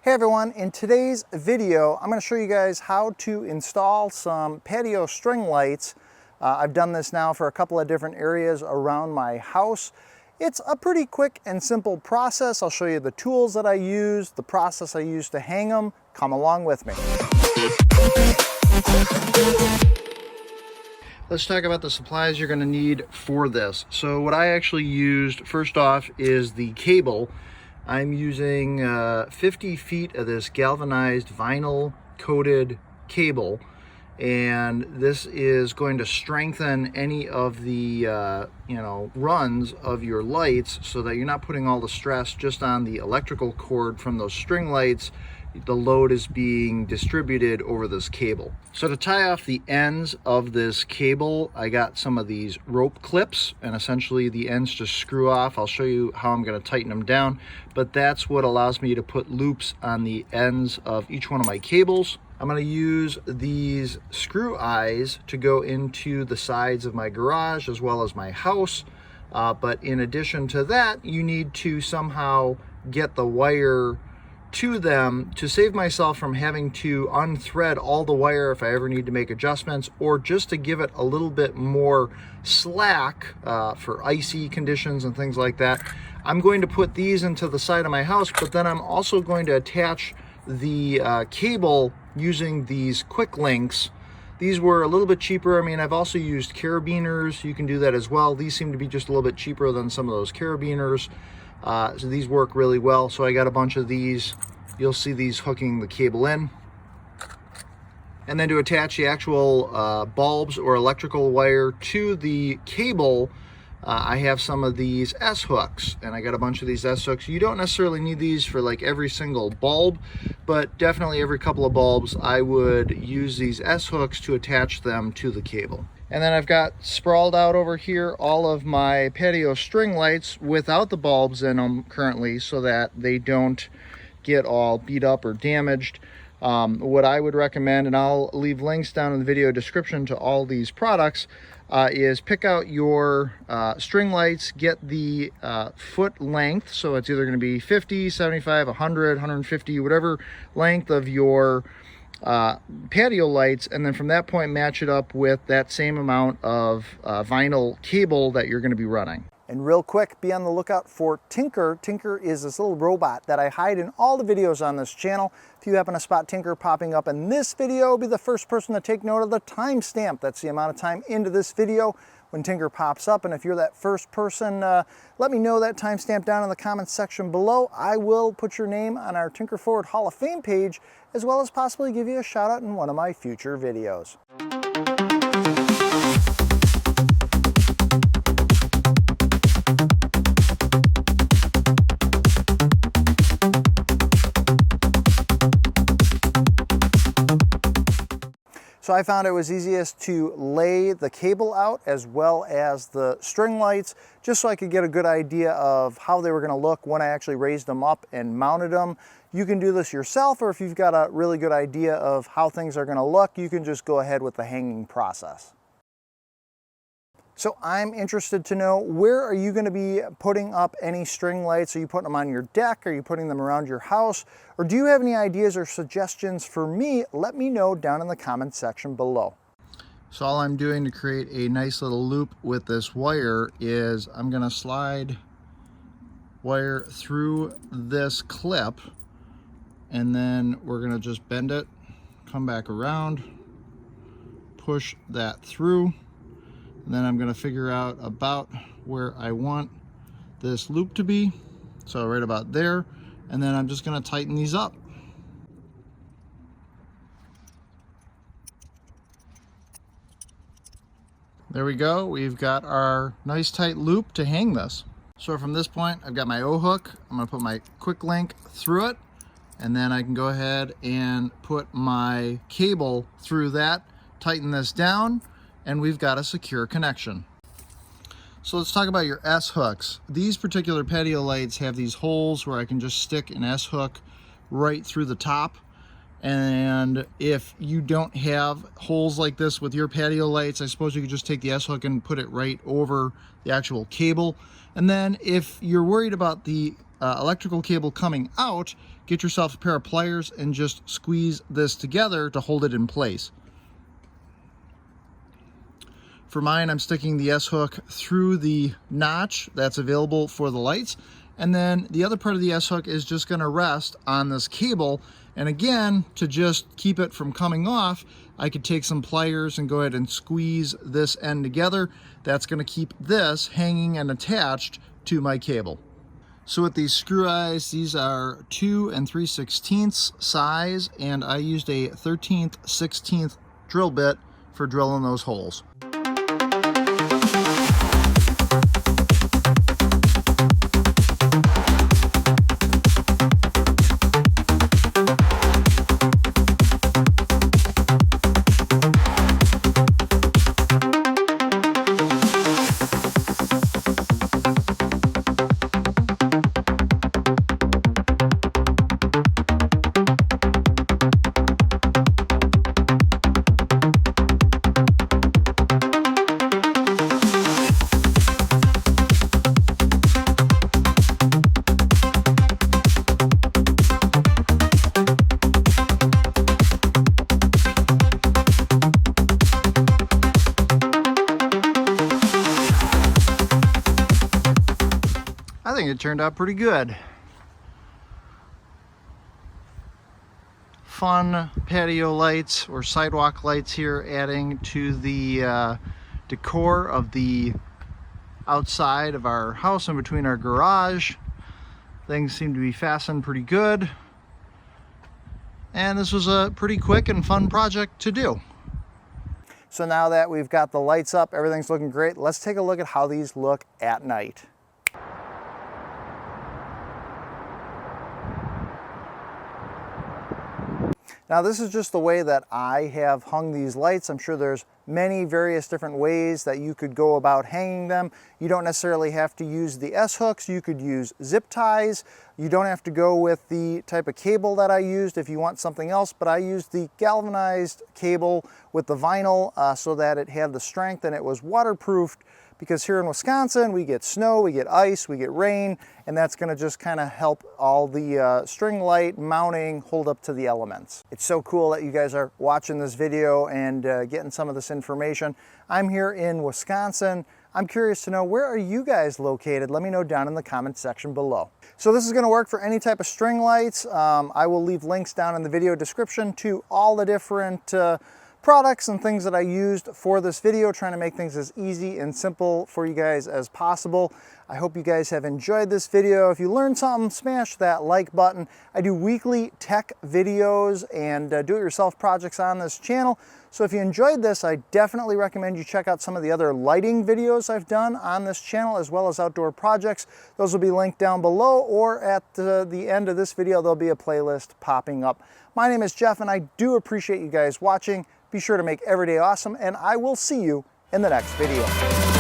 Hey everyone, in today's video I'm going to show you guys how to install some patio string lights. I've done this now for a couple of different areas around my house. It's a pretty quick and simple process. I'll show you the tools that I use, the process I use to hang them. Come along with me. Let's talk about the supplies you're going to need for this. So what I actually used first off is the cable. I'm using 50 feet of this galvanized vinyl coated cable, and this is going to strengthen any of the runs of your lights so that you're not putting all the stress just on the electrical cord from those string lights. The load is being distributed over this cable. So to tie off the ends of this cable, I got some of these rope clips, and essentially the ends just screw off. I'll show you how I'm going to tighten them down, but that's what allows me to put loops on the ends of each one of my cables. I'm going to use these screw eyes to go into the sides of my garage as well as my house, but in addition to that, you need to somehow get the wire to them to save myself from having to unthread all the wire if I ever need to make adjustments, or just to give it a little bit more slack for icy conditions and things like that. I'm going to put these into the side of my house, but then I'm also going to attach the cable using these quick links. These were a little bit cheaper. I mean, I've also used Caribeaners. You can do that as well. These seem to be just a little bit cheaper than some of those Caribeaners. So these work really well. So I got a bunch of these. You'll see these hooking the cable in. And then to attach the actual bulbs or electrical wire to the cable, I have some of these S hooks, and I got a bunch of these S hooks. You don't necessarily need these for like every single bulb, but definitely every couple of bulbs I would use these S hooks to attach them to the cable. And then I've got sprawled out over here all of my patio string lights without the bulbs in them currently, so that they don't get all beat up or damaged. What I would recommend, and I'll leave links down in the video description to all these products, is pick out your string lights, get the foot length, so it's either going to be 50, 75, 100, 150, whatever length of your patio lights, and then from that point match it up with that same amount of vinyl cable that you're going to be running. And real quick, be on the lookout for Tinker. Tinker is this little robot that I hide in all the videos on this channel. If you happen to spot Tinker popping up in this video, be the first person to take note of the timestamp. That's the amount of time into this video when Tinker pops up. And if you're that first person, let me know that timestamp down in the comments section below. I will put your name on our Tinker Forward Hall of Fame page, as well as possibly give you a shout out in one of my future videos. So I found it was easiest to lay the cable out as well as the string lights, just so I could get a good idea of how they were going to look when I actually raised them up and mounted them. You can do this yourself, or if you've got a really good idea of how things are going to look, you can just go ahead with the hanging process. So I'm interested to know, where are you going to be putting up any string lights? Are you putting them on your deck? Are you putting them around your house? Or do you have any ideas or suggestions for me? Let me know down in the comments section below. So all I'm doing to create a nice little loop with this wire is I'm going to slide wire through this clip, and then we're going to just bend it, come back around, push that through. And then I'm going to figure out about where I want this loop to be. So right about there. And then I'm just going to tighten these up. There we go. We've got our nice tight loop to hang this. So from this point, I've got my O-hook. I'm going to put my quick link through it. And then I can go ahead and put my cable through that, tighten this down, and we've got a secure connection. So let's talk about your S hooks. These particular patio lights have these holes where I can just stick an S hook right through the top. And if you don't have holes like this with your patio lights, I suppose you could just take the S hook and put it right over the actual cable. And then if you're worried about the electrical cable coming out, get yourself a pair of pliers and just squeeze this together to hold it in place. For mine, I'm sticking the S-hook through the notch that's available for the lights, and then the other part of the S-hook is just going to rest on this cable. And again, to just keep it from coming off, I could take some pliers and go ahead and squeeze this end together. That's going to keep this hanging and attached to my cable. So with these screw eyes, these are 2 3/16 size, and I used a 13/16 drill bit for drilling those holes. I think it turned out pretty good. Fun patio lights or sidewalk lights here, adding to the decor of the outside of our house and between our garage. Things seem to be fastened pretty good. And this was a pretty quick and fun project to do. So now that we've got the lights up, everything's looking great, let's take a look at how these look at night. Now this is just the way that I have hung these lights. I'm sure there's many various different ways that you could go about hanging them. You don't necessarily have to use the S-hooks. You could use zip ties. You don't have to go with the type of cable that I used if you want something else, but I used the galvanized cable with the vinyl so that it had the strength and it was waterproofed, because here in Wisconsin we get snow, we get ice, we get rain, and that's going to just kind of help all the string light mounting hold up to the elements. It's so cool that you guys are watching this video and getting some of this information. I'm here in Wisconsin. I'm curious to know, where are you guys located? Let me know down in the comment section below. So this is going to work for any type of string lights. I will leave links down in the video description to all the different products and things that I used for this video, trying to make things as easy and simple for you guys as possible. I hope you guys have enjoyed this video. If you learned something, smash that like button. I do weekly tech videos and do-it-yourself projects on this channel. So if you enjoyed this, I definitely recommend you check out some of the other lighting videos I've done on this channel, as well as outdoor projects. Those will be linked down below, or at the end of this video, there'll be a playlist popping up. My name is Jeff, and I do appreciate you guys watching. Be sure to make every day awesome, and I will see you in the next video.